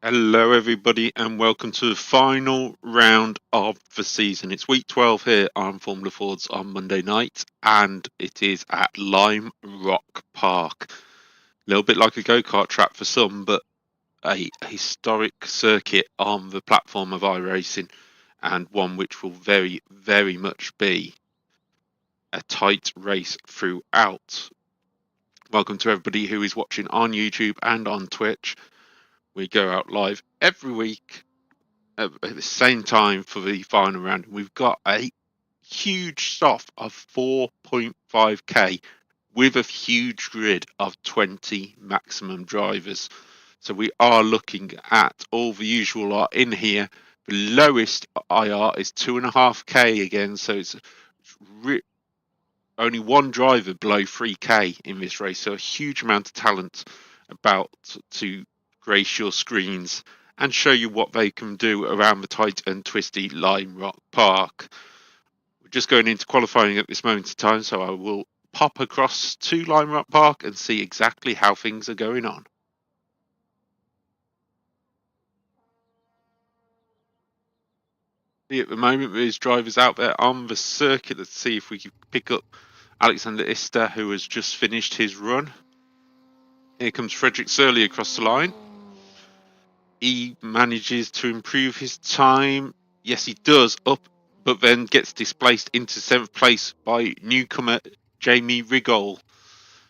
Hello, everybody, and welcome to the final round of the season. It's week 12 here on Formula Fords on Monday night, and it is at Lime Rock Park. A little bit like a go-kart track for some, but a historic circuit on the platform of iRacing, and one which will very, very much be a tight race throughout. Welcome to everybody who is watching on YouTube and on Twitch. We go out live every week at the same time for the final round. We've got a huge stop of 4.5k with a huge grid of 20 maximum drivers. So we are looking at all the usual are in here. The lowest IR is 2.5k again, so it's only one driver below 3k in this race. So a huge amount of talent about to grace your screens and show you what they can do around the tight and twisty Lime Rock Park. We're just going into qualifying at this moment in time, so I will pop across to Lime Rock Park and see exactly how things are going on. At the moment, there's drivers out there on the circuit. Let's see if we can pick up Alexander Ister, who has just finished his run. Here comes Frederick Surley across the line. He manages to improve his time. Yes, he does, up, but then gets displaced into 7th place by newcomer Jamie Rigol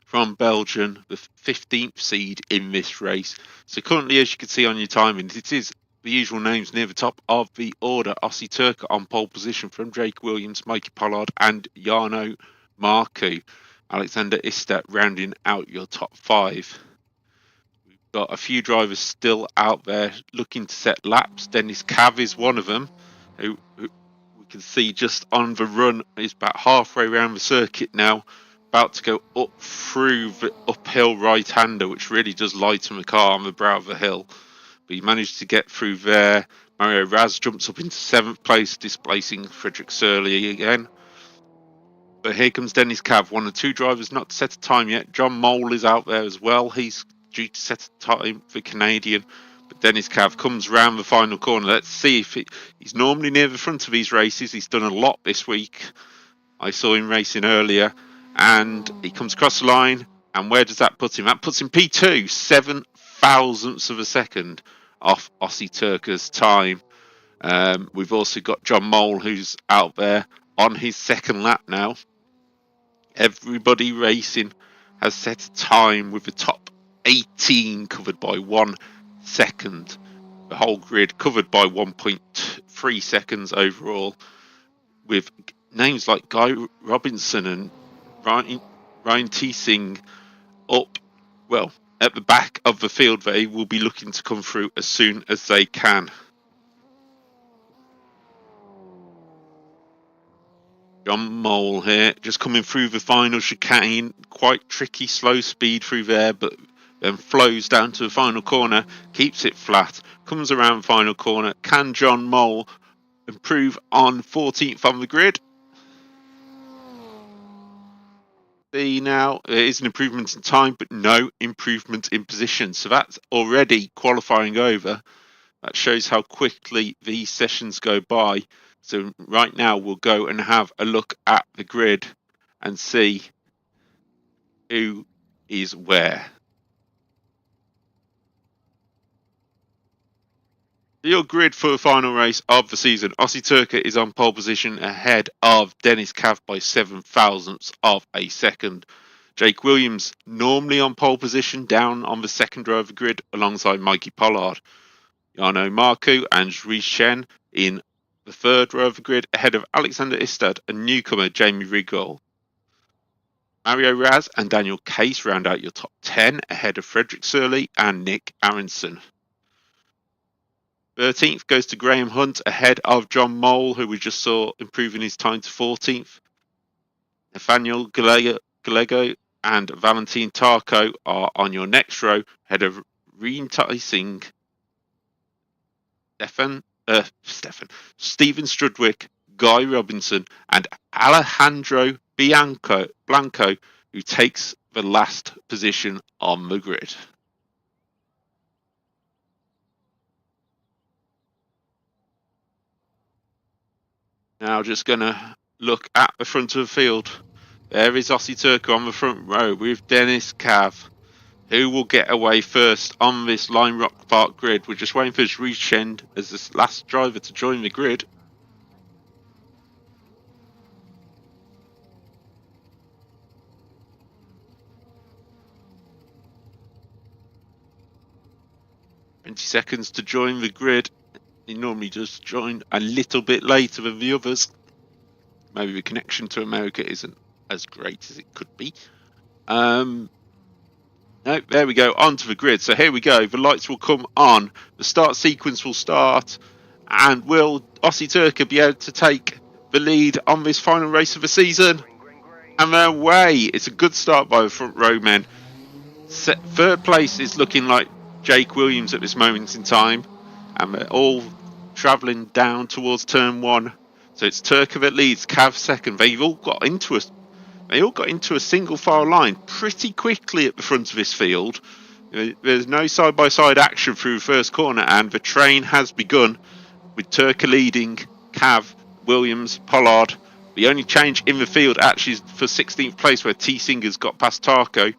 from Belgium, the 15th seed in this race. So currently, as you can see on your timing, it is the usual names near the top of the order. Ossie Turker on pole position from Jake Williams, Mikey Pollard and Jarno Marku. Alexander Ister rounding out your top 5. Got a few drivers still out there looking to set laps. Dennis Cav is one of them, who we can see just on the run is about halfway around the circuit now, about to go up through the uphill right-hander, which really does lighten the car on the brow of the hill. But he managed to get through there. Mario Raz jumps up into 7th place, displacing Frederick Surley again. But here comes Dennis Cav, one of 2 drivers not to set a time yet. John Mole is out there as well. He's due to set a time for Canadian. But Dennis Cav comes round the final corner. Let's see if he's normally near the front of these races. He's done a lot this week. I saw him racing earlier. And he comes across the line. And where does that put him? That puts him P2, 7 thousandths of a second off Ossie Turker's time. We've also got John Mole, who's out there on his 2nd lap now. Everybody racing has set a time with the top 18 covered by 1 second. The whole grid covered by 1.3 seconds overall, with names like Guy Robinson and Ryan Teesing up, well, at the back of the field. They will be looking to come through as soon as they can. John Mole here, just coming through the final chicane. Quite tricky, slow speed through there, but then flows down to the final corner, keeps it flat, comes around the final corner. Can John Mole improve on 14th on the grid? See now, there is an improvement in time, but no improvement in position. So that's already qualifying over. That shows how quickly these sessions go by. So right now we'll go and have a look at the grid and see who is where. Your grid for the final race of the season. Ossie Turker is on pole position ahead of Dennis Cav by 7 thousandths of a second. Jake Williams normally on pole position down on the 2nd row of the grid alongside Mikey Pollard. Jarno Marku and Zhui Shen in the 3rd row of the grid ahead of Alexander Istad and newcomer Jamie Rigol. Mario Raz and Daniel Case round out your top 10 ahead of Frederick Surley and Nick Aronson. 13th goes to Graham Hunt ahead of John Mole, who we just saw improving his time to 14th. Nathaniel Gallego and Valentin Tarko are on your next row ahead of Reen Singh, Stephen Strudwick, Guy Robinson, and Alejandro Blanco, who takes the last position on the grid. now just going to look at the front of the field. There is Aussie Turco on the front row with Dennis Cav. Who will get away first on this Lime Rock Park grid? We're just waiting for Chen as this last driver to join the grid. Seconds to join the grid. He normally does join a little bit later than the others. Maybe the connection to America isn't as great as it could be. No, there we go, onto the grid. So here we go. The lights will come on. The start sequence will start. And will Aussie Turco be able to take the lead on this final race of the season? And they're away. It's a good start by the front row men. Third place is looking like Jake Williams at this moment in time. And they're all travelling down towards turn 1. So it's Turco that leads, Cav second. They've all got into a single file line pretty quickly at the front of this field. There's no side-by-side action through the first corner, and the train has begun with Turco leading, Cav, Williams, Pollard. The only change in the field actually is for 16th place, where T. Singer's got past Tarko.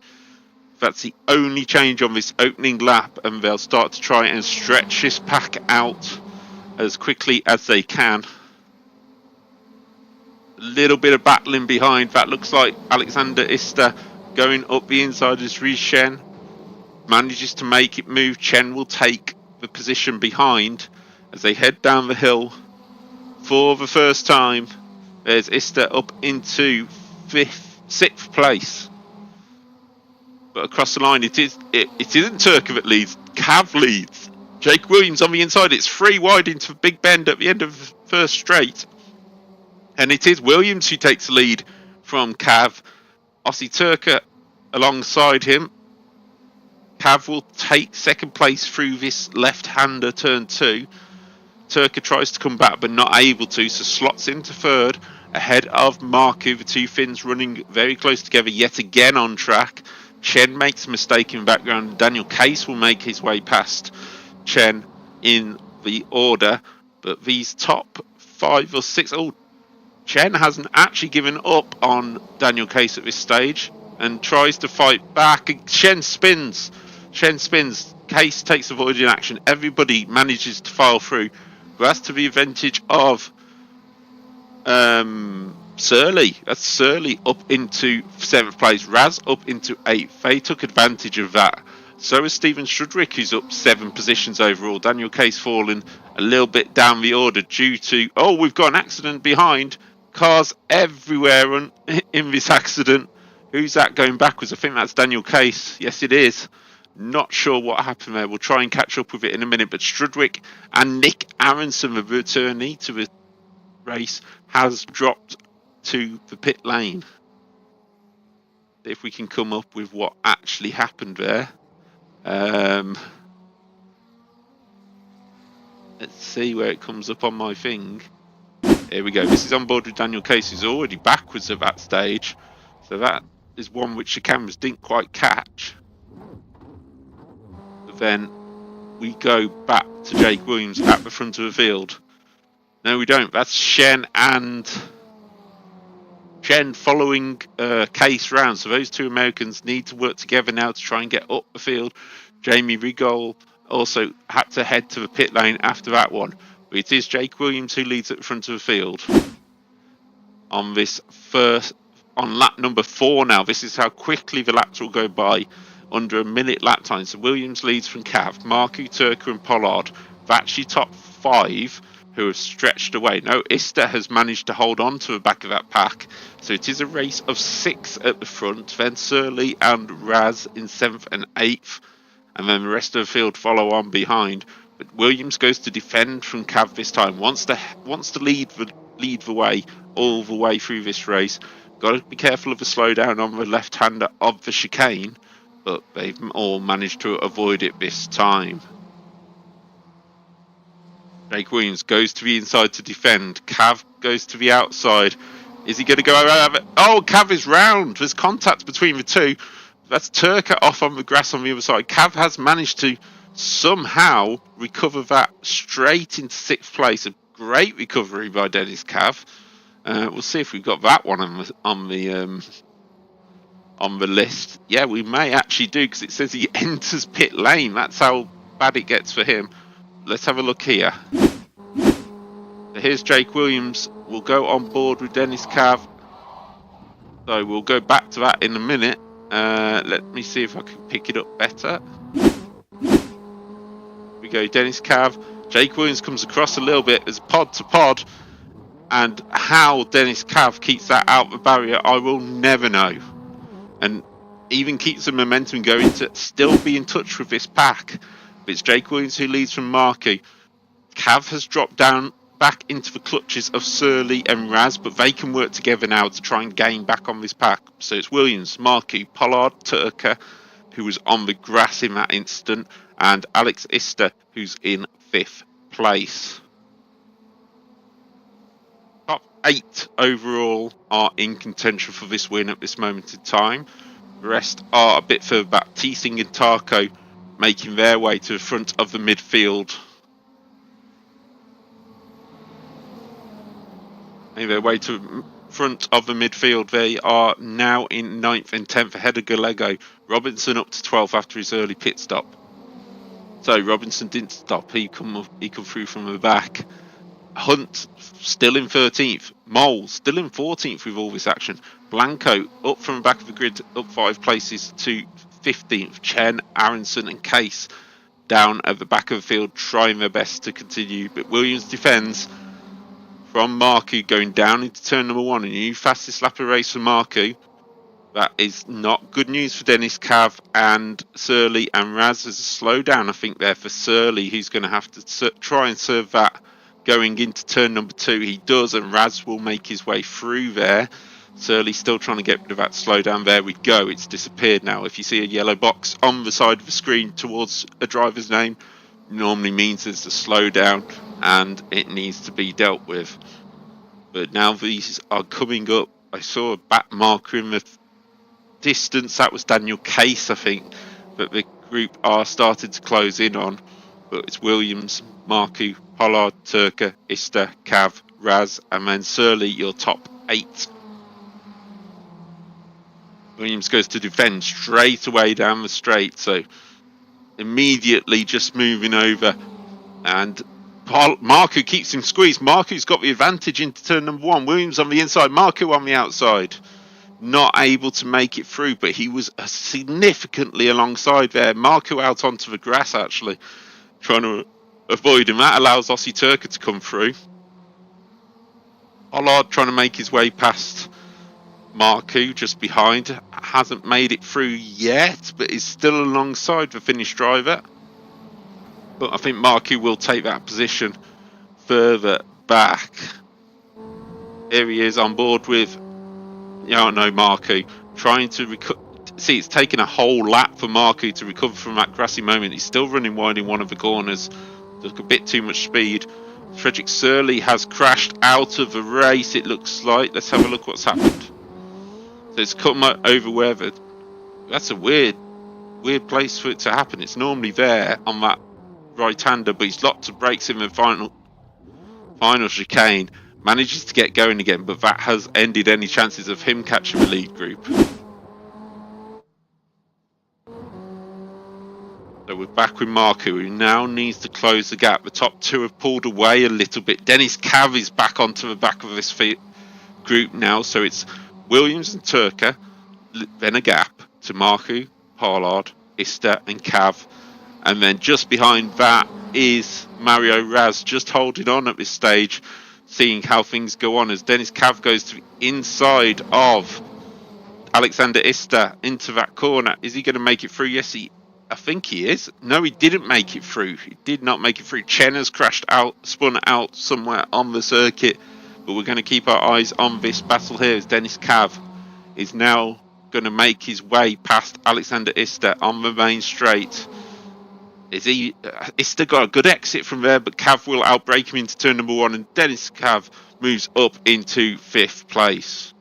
That's the only change on this opening lap, and they'll start to try and stretch this pack out as quickly as they can. Little bit of battling behind. That looks like Alexander Ister going up the inside as Chen manages to make it move. Chen will take the position behind as they head down the hill for the first time. There's Ister up into 6th place, but across the line it isn't Turco that leads. Cav leads. Jake Williams on the inside. It's 3 wide into Big Bend at the end of the first straight. And it is Williams who takes the lead from Cav. Aussie Turco alongside him. Cav will take second place through this left-hander turn 2. Turco tries to come back but not able to, so slots into third ahead of Marku. The two Finns running very close together yet again on track. Chen makes a mistake in the background. Daniel Case will make his way past Chen in the order. But these top 5 or 6... Oh, Chen hasn't actually given up on Daniel Case at this stage and tries to fight back. Chen spins. Case takes avoiding action. Everybody manages to file through. That's to the advantage of Surly. That's Surly up into 7th place. Raz up into 8th. They took advantage of that. So is Stephen Strudwick, who's up 7 positions overall. Daniel Case falling a little bit down the order due to... Oh, we've got an accident behind. Cars everywhere in this accident. Who's that going backwards? I think that's Daniel Case. Yes, it is. Not sure what happened there. We'll try and catch up with it in a minute. But Strudwick and Nick Aronson, the returnee to the race, has dropped to the pit lane. If we can come up with what actually happened there. Let's see where it comes up on my thing. Here we go. This is on board with Daniel Case, who's already backwards at that stage. So that is one which the cameras didn't quite catch. But then we go back to Jake Williams at the front of the field. No, we don't. That's Chen following Case round. So those two Americans need to work together now to try and get up the field. Jamie Rigol also had to head to the pit lane after that one. But it is Jake Williams who leads at the front of the field. On lap number 4 now. This is how quickly the laps will go by under a minute lap time. So Williams leads from Cav, Marku, Turco and Pollard. That's your top 5 who have stretched away. No, Ister has managed to hold on to the back of that pack. So it is a race of 6 at the front. Then Surly and Raz in 7th and 8th. And then the rest of the field follow on behind. But Williams goes to defend from Cav this time. Wants to lead the way all the way through this race. Got to be careful of the slowdown on the left-hander of the chicane. But they've all managed to avoid it this time. Jake Williams goes to the inside to defend. Cav goes to the outside. Is he going to go around? Oh, Cav is round. There's contact between the two. That's Turco off on the grass on the other side. Cav has managed to somehow recover that straight into 6th place. A Great recovery by Dennis Cav. We'll see if we've got that one on the list. Yeah, we may actually do, because it says he enters pit lane. That's how bad it gets for him. Let's have a look here. So here's Jake Williams. We'll go on board with Dennis Cav. So we'll go back to that in a minute. Let me see if I can pick it up better. We go Dennis Cav. Jake Williams comes across a little bit as pod to pod. And how Dennis Cav keeps that out of the barrier, I will never know. And even keeps the momentum going to still be in touch with this pack. But it's Jake Williams who leads from Markey. Cav has dropped down back into the clutches of Surly and Raz, but they can work together now to try and gain back on this pack. So it's Williams, Markey, Pollard, Turker, who was on the grass in that instant, and Alex Ister, who's in 5th place. Top 8 overall are in contention for this win at this moment in time. The rest are a bit further back. Teesing and Tarko making their way to the front of the midfield. Making their way to front of the midfield. They are now in 9th and 10th ahead of Gallego. Robinson up to 12th after his early pit stop. So Robinson didn't stop. He come through from the back. Hunt still in 13th. Mole still in 14th with all this action. Blanco up from the back of the grid, up 5 places to 15th. Chen, Aronson and Case down at the back of the field trying their best to continue. But Williams defends from Marku going down into turn number 1. A new fastest lap of race for Marku. That is not good news for Dennis Cav and Surly and Raz. There's a slowdown, I think, there for Surly, who's going to have to try and serve that going into turn number 2. He does, and Raz will make his way through there. Surly still trying to get rid of that slowdown. There we go. It's disappeared now. If you see a yellow box on the side of the screen towards a driver's name, normally means there's a slowdown and it needs to be dealt with. But now these are coming up. I saw a back marker in the distance. That was Daniel Case, I think, that the group are starting to close in on. But it's Williams, Marku, Pollard, Turker, Ister, Cav, Raz, and then Surly, your top 8. Williams goes to defend straight away down the straight, so immediately just moving over, and Marku keeps him squeezed. Marku's got the advantage into turn number 1. Williams on the inside, Marku on the outside. Not able to make it through, but he was significantly alongside there. Marku out onto the grass, actually, trying to avoid him. That allows Ossie Turker to come through. Pollard trying to make his way past Marku, just behind. Hasn't made it through yet, but is still alongside the Finnish driver. But I think Marku will take that position further back. Here he is on board with Marku, trying to see, it's taken a whole lap for Marku to recover from that grassy moment. He's still running wide in one of the corners. Took a bit too much speed. Frederick Surly has crashed out of the race, it looks like. Let's have a look what's happened. So it's come over where that's a weird place for it to happen. It's normally there on that right-hander, but he's locked to brakes in the final chicane. Manages to get going again, but that has ended any chances of him catching the lead group. So we're back with Marku, who now needs to close the gap. The top 2 have pulled away a little bit. Dennis Cav is back onto the back of this group now, so it's Williams and Turker, then a gap to Marku, Pollard, Ister and Cav. And then just behind that is Mario Raz, just holding on at this stage, seeing how things go on as Dennis Cav goes to the inside of Alexander Ister into that corner. Is he going to make it through? Yes, I think he is. No, he didn't make it through. He did not make it through. Chen has crashed out, spun out somewhere on the circuit. But we're going to keep our eyes on this battle here as Dennis Cav is now going to make his way past Alexander Ister on the main straight. Ister got a good exit from there, but Cav will outbrake him into turn number 1, and Dennis Cav moves up into 5th place.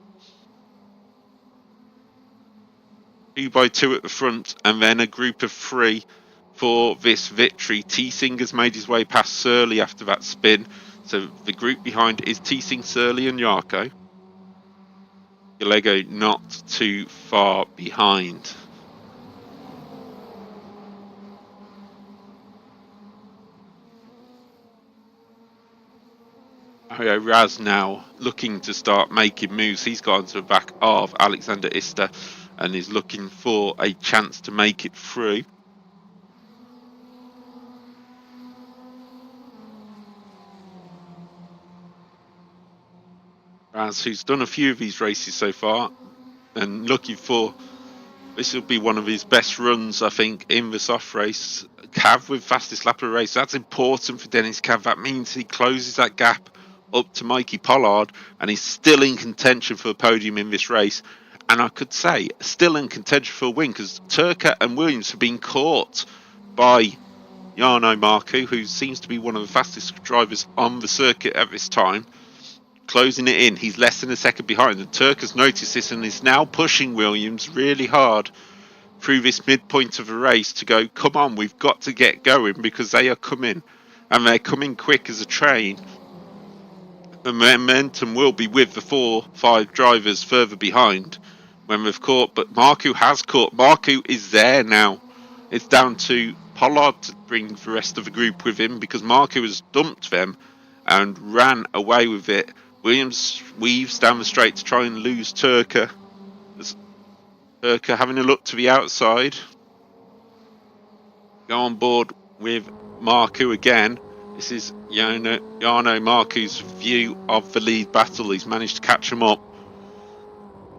2 by 2 at the front, and then a group of 3 for this victory. Teesing has made his way past Surly after that spin. So the group behind is Teesing, Surly and Yarko. Gallego not too far behind. Raz now looking to start making moves. He's got onto the back of Alexander Ister and is looking for a chance to make it through. Raz, who's done a few of these races so far, and looking for, this will be one of his best runs, I think, in the soft race. Cav with fastest lap of the race. That's important for Dennis Cav. That means he closes that gap up to Mikey Pollard, and he's still in contention for a podium in this race. And I could say still in contention for a win, because Turker and Williams have been caught by Jarno Marku, who seems to be one of the fastest drivers on the circuit at this time. Closing it in, he's less than a second behind, and Turk has noticed this and is now pushing Williams really hard through this midpoint of the race to go, come on, we've got to get going, because they are coming, and they're coming quick as a train. The momentum will be with the 4-5 drivers further behind when we've caught, but Marku has caught. Marku is there now. It's down to Pollard to bring the rest of the group with him, because Marku has dumped them and ran away with it. Williams weaves down the straight to try and lose Turker. Turker having a look to the outside. Go on board with Marku again. This is Jarno Marku's view of the lead battle. He's managed to catch him up.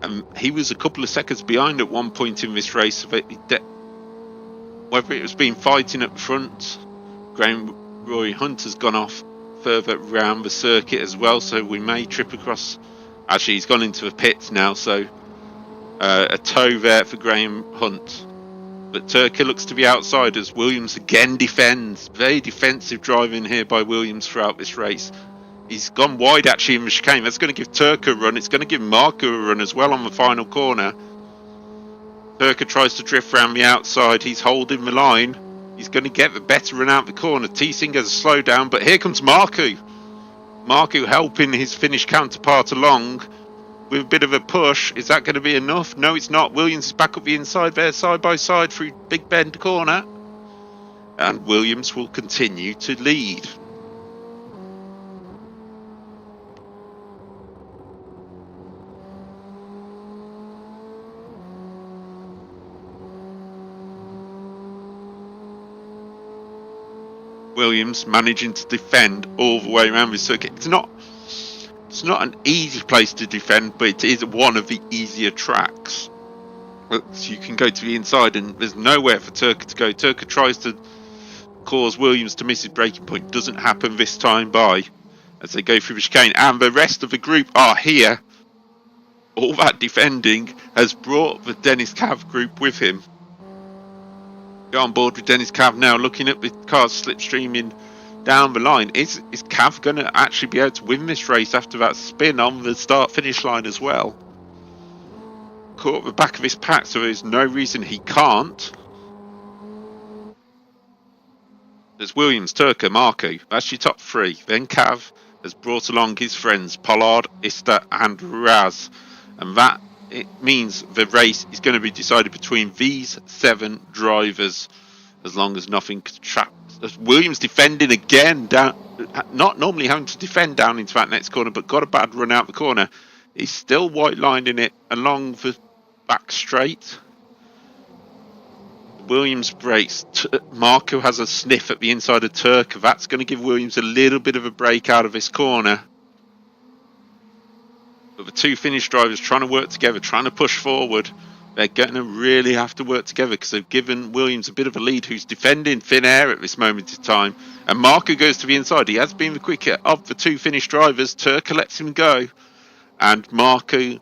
And he was a couple of seconds behind at one point in this race. Whether it was been fighting at the front, Graham Roy Hunt has gone off further around the circuit as well, so we may trip across. Actually, he's gone into the pits now, so a tow there for Graham Hunt. But Turkey looks to be outside as Williams again defends. Very defensive driving here by Williams throughout this race. He's gone wide actually in the chicane. That's going to give Turkey a run. It's going to give Marku a run as well on the final corner. Turkey tries to drift around the outside. He's holding the line. He's going to get the better run out the corner. Teesing has a slow down, but here comes Marku. Marku helping his Finnish counterpart along with a bit of a push. Is that going to be enough? No, it's not. Williams is back up the inside there, side by side through Big Bend corner. And Williams will continue to lead. Williams managing to defend all the way around the circuit. It's not an easy place to defend, but it is one of the easier tracks. So you can go to the inside and there's nowhere for Turker to go. Turker tries to cause Williams to miss his braking point. Doesn't happen this time by as they go through the chicane. And the rest of the group are here. All that defending has brought the Dennis Cav group with him. Go on board with Dennis Cav now, looking at the cars slipstreaming down the line. Is Cav going to actually be able to win this race after that spin on the start-finish line as well? Caught at the back of his pack, so there's no reason he can't. There's Williams, Turker, Marku. That's your top three. Then Cav has brought along his friends Pollard, Ister and Raz. And that it means the race is going to be decided between these 7 drivers, as long as nothing traps. Williams defending again, down, not normally having to defend down into that next corner, but got a bad run out the corner. He's still white lining it along the back straight. Williams brakes. Marku has a sniff at the inside of Turk. That's going to give Williams a little bit of a break out of this corner. But the 2 Finnish drivers trying to work together, trying to push forward. They're going to really have to work together because they've given Williams a bit of a lead, who's defending thin air at this moment in time. And Marku goes to the inside. He has been the quicker of the 2 Finnish drivers. Turker lets him go. And Marku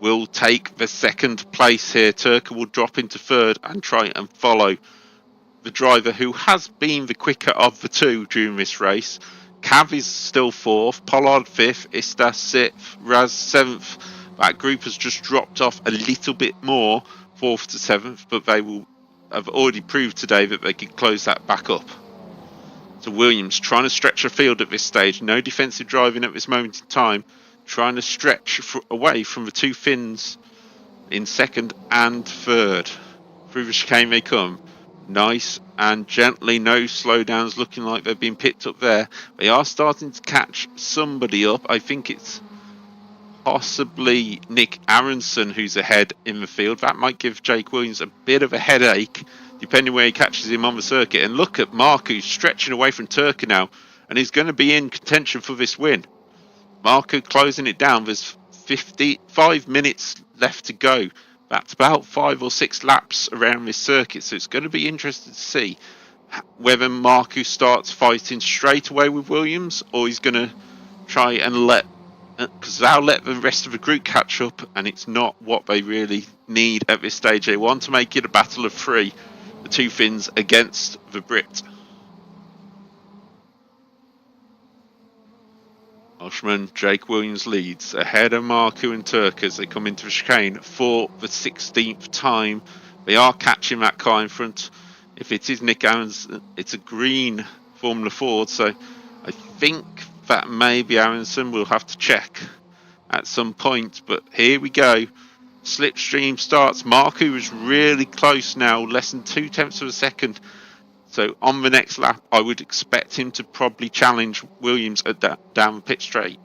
will take the 2nd place here. Turker will drop into 3rd and try and follow the driver who has been the quicker of the 2 during this race. Cav is still 4th, Pollard 5th, Ister 6th, Raz 7th. That group has just dropped off a little bit more, 4th to 7th, but they will have already proved today that they can close that back up. So Williams trying to stretch the field at this stage. No defensive driving at this moment in time. Trying to stretch away from the two Finns in second and third. Through the chicane they come. Nice and gently, no slowdowns, looking like they've been picked up there. They are starting to catch somebody up. I think it's possibly Nick Aronson who's ahead in the field. That might give Jake Williams a bit of a headache, depending where he catches him on the circuit. And look at Marku stretching away from Turka now, and he's going to be in contention for this win. Marku closing it down. There's 55 minutes left to go. That's about 5 or 6 laps around this circuit, so it's going to be interesting to see whether Marku starts fighting straight away with Williams, or he's going to try and because they'll let the rest of the group catch up, and it's not what they really need at this stage. They want to make it a battle of 3, the two Finns against the Brit. Welshman Jake Williams leads ahead of Marku and Turk as they come into the chicane for the 16th time. They are catching that car in front. If it is Nick Aronson, it's a green Formula Ford, so I think that maybe Aronson will have to check at some point. But here we go. Slipstream starts. Marku is really close now, less than 0.2 of a second. So on the next lap, I would expect him to probably challenge Williams down the pit straight.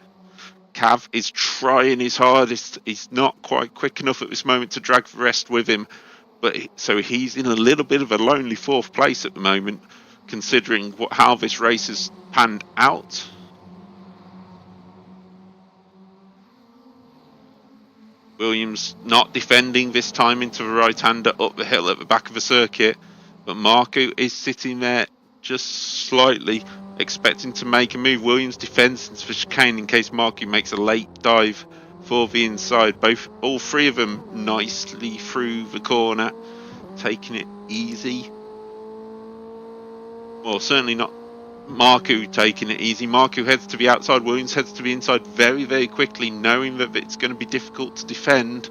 Cav is trying his hardest. He's not quite quick enough at this moment to drag the rest with him. So he's in a little bit of a lonely 4th place at the moment, considering how this race has panned out. Williams not defending this time into the right-hander up the hill at the back of the circuit. But Marku is sitting there just slightly, expecting to make a move. Williams defends into the chicane in case Marku makes a late dive for the inside. All 3 of them nicely through the corner, taking it easy. Well, certainly not Marku taking it easy. Marku heads to the outside. Williams heads to the inside very, very quickly, knowing that it's going to be difficult to defend.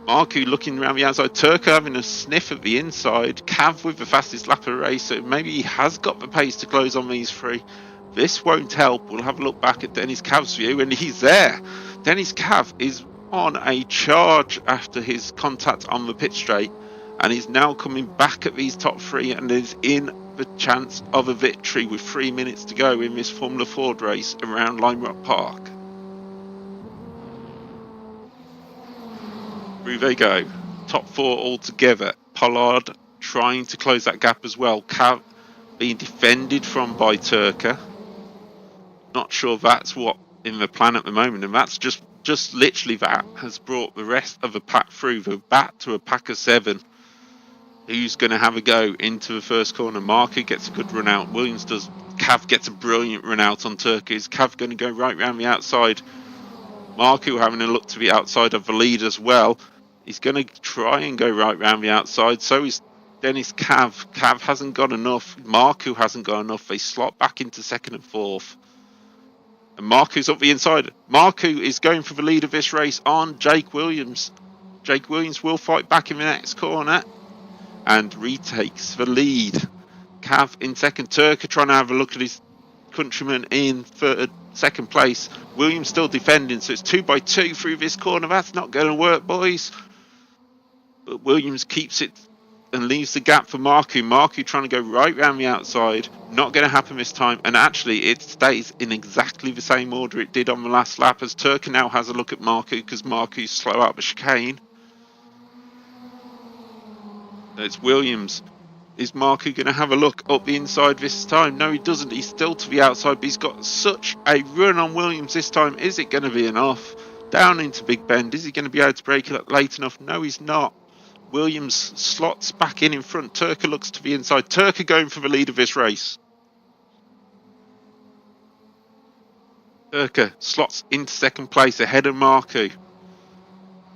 Marku looking around the outside. Turka having a sniff at the inside. Cav with the fastest lap of the race, so maybe he has got the pace to close on these 3. This won't help. We'll have a look back at Dennis Cav's view, and he's there. Dennis Cav is on a charge after his contact on the pit straight, and he's now coming back at these top 3 and is in the chance of a victory with 3 minutes to go in this Formula Ford race around Lime Rock Park. Through they go. Top 4 all together. Pollard trying to close that gap as well. Cav being defended from by Turka. Not sure that's what in the plan at the moment, and that's just literally that has brought the rest of the pack through. The back to a pack of 7. Who's going to have a go into the first corner? Marku gets a good run out. Williams does. Cav gets a brilliant run out on Turka. Is Cav going to go right round the outside? Marku having a look to the outside of the lead as well. He's going to try and go right round the outside. So is Dennis Cav. Cav hasn't got enough. Marku hasn't got enough. They slot back into 2nd and 4th. And Marku's up the inside. Marku is going for the lead of this race on Jake Williams. Jake Williams will fight back in the next corner and retakes the lead. Cav in 2nd. Turka trying to have a look at his countryman in 2nd place. Williams still defending, so it's 2 by 2 through this corner. That's not going to work, boys. But Williams keeps it and leaves the gap for Marku. Marku trying to go right round the outside. Not going to happen this time. And actually, it stays in exactly the same order it did on the last lap, as Turka now has a look at Marku because Marku's slow out the chicane. It's Williams. Is Marku going to have a look up the inside this time? No, he doesn't. He's still to the outside, but he's got such a run on Williams this time. Is it going to be enough? Down into Big Bend. Is he going to be able to break it up late enough? No, he's not. Williams slots back in front. Turka looks to the inside. Turka going for the lead of this race. Turka slots into 2nd place ahead of Marku.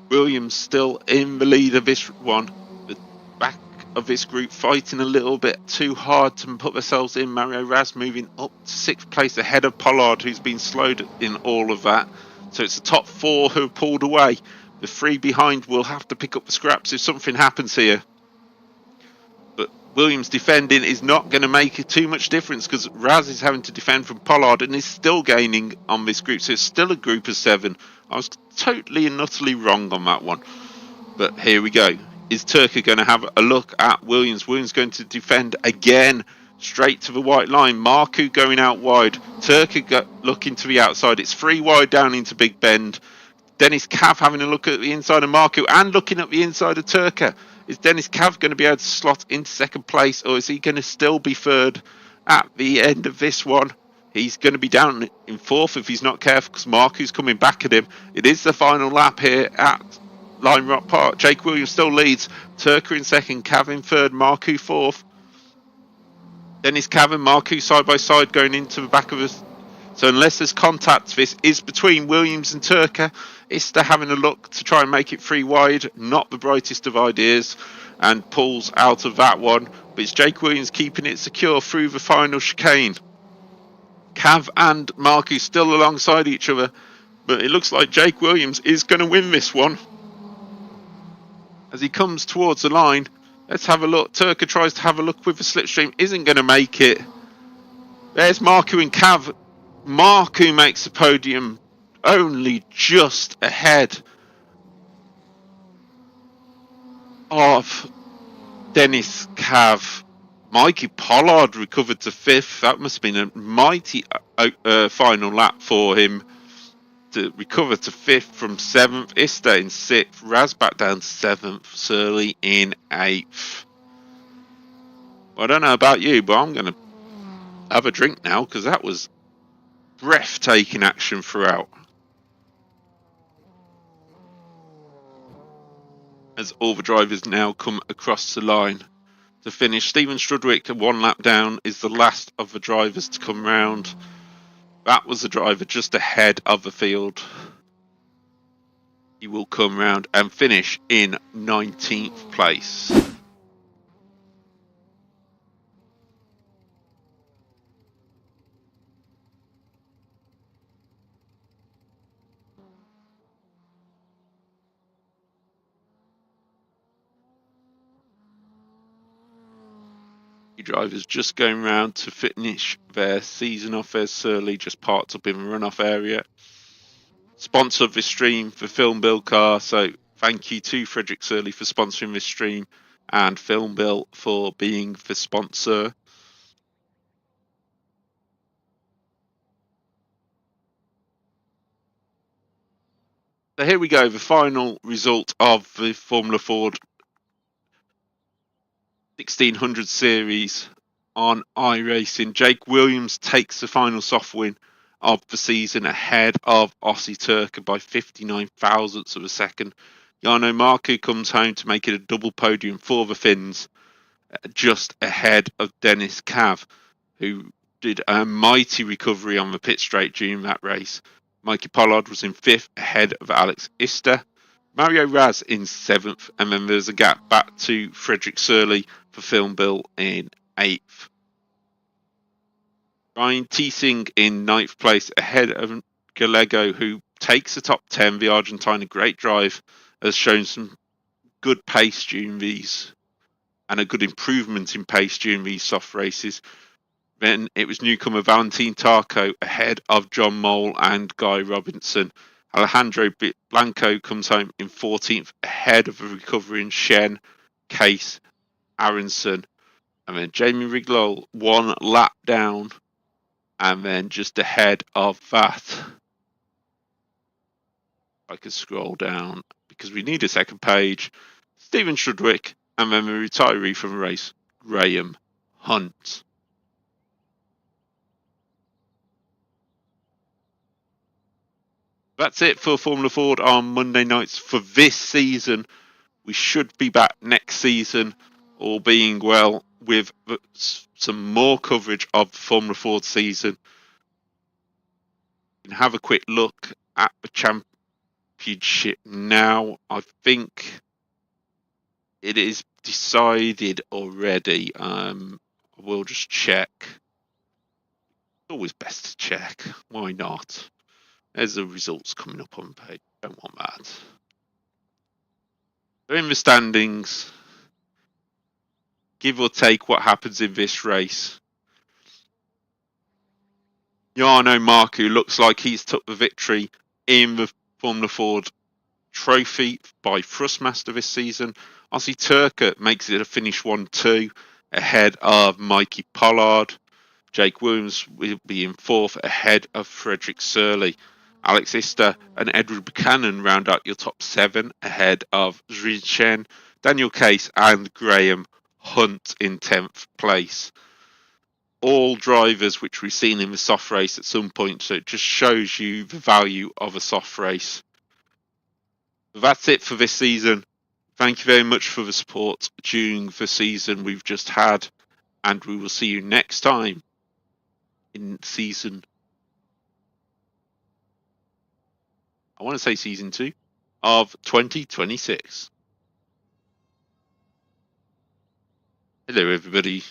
Williams still in the lead of this one. The back of this group fighting a little bit too hard to put themselves in. Mario Raz moving up to 6th place ahead of Pollard, who's been slowed in all of that. So it's the top 4 who have pulled away. The 3 behind will have to pick up the scraps if something happens here. But Williams defending is not going to make too much difference because Raz is having to defend from Pollard and is still gaining on this group. So it's still a group of 7. I was totally and utterly wrong on that one. But here we go. Is Turker going to have a look at Williams? Williams going to defend again, straight to the white line. Marku going out wide. Turker looking to the outside. It's 3 wide down into Big Bend. Dennis Cav having a look at the inside of Marku and looking at the inside of Turker. Is Dennis Cav going to be able to slot into second place, or is he going to still be third at the end of this one? He's going to be down in 4th if he's not careful because Marku's coming back at him. It is the final lap here at Lime Rock Park. Jake Williams still leads. Turker in 2nd, Cav in 3rd, Marku 4th. Dennis Cav and Marku side by side going into the back of us. So unless there's contact, this is between Williams and Turker. Ista having a look to try and make it 3 wide. Not the brightest of ideas. And pulls out of that one. But it's Jake Williams keeping it secure through the final chicane. Cav and Marku still alongside each other. But it looks like Jake Williams is going to win this one. As he comes towards the line, let's have a look. Turker tries to have a look with the slipstream. Isn't going to make it. There's Marku and Cav. Marku makes the podium only just ahead of Dennis Cav. Mikey Pollard recovered to 5th. That must have been a mighty final lap for him to recover to 5th from 7th. Ista in 6th. Raz back down to 7th. Surly in 8th. I don't know about you, but I'm going to have a drink now because that was breathtaking action throughout. As all the drivers now come across the line to finish. Stephen Strudwick, 1 lap down, is the last of the drivers to come round. That was the driver just ahead of the field. He will come round and finish in 19th place. Drivers just going round to finish their season off. There's Surly just parked up in the runoff area. Sponsor of this stream for Filmbil car, so thank you to Frederick Surly for sponsoring this stream and Filmbil for being the sponsor. So here we go, the final result of the Formula Ford 1600 series on iRacing. Jake Williams takes the final soft win of the season ahead of Aussie Turker by 59 thousandths of a second. Jarno Marku comes home to make it a double podium for the Finns, just ahead of Dennis Cav, who did a mighty recovery on the pit straight during that race. Mikey Pollard was in 5th ahead of Alex Ista. Mario Raz in 7th, and then there's a gap back to Frederick Surly for Filmbil in 8th. Ryan Teesing in 9th place ahead of Gallego, who takes the top 10. The Argentine, a great drive, has shown some good pace during these and a good improvement in pace during these soft races. Then it was newcomer Valentin Tarko ahead of John Mole and Guy Robinson. Alejandro Blanco comes home in 14th ahead of a recovering Shen, Case, Aronson. And then Jamie Riglol 1 lap down. And then just ahead of that, I can scroll down because we need a second page. Stephen Strudwick, and then the retiree from the race, Graham Hunt. That's it for Formula Ford on Monday nights for this season. We should be back next season, all being well, with some more coverage of the Formula Ford season. You can have a quick look at the championship now. I think it is decided already. We'll just check. It's always best to check. Why not? There's the results coming up on the page. Don't want that. They're in the standings. give or take what happens in this race. Jarno Marku looks like he's took the victory in the Formula Ford Trophy by Thrustmaster this season. Aussie Turcotte makes it a finish 1-2 ahead of Mikey Pollard. Jake Williams will be in fourth ahead of Frederick Surley. Alex Ister and Edward Buchanan round out your top 7 ahead of Zrichen, Daniel Case and Graham Hunt in 10th place. All drivers which we've seen in the soft race at some point, so it just shows you the value of a soft race. But that's it for this season. Thank you very much for the support during the season we've just had, and we will see you next time in season, I want to say season 2 of 2026. Hello everybody.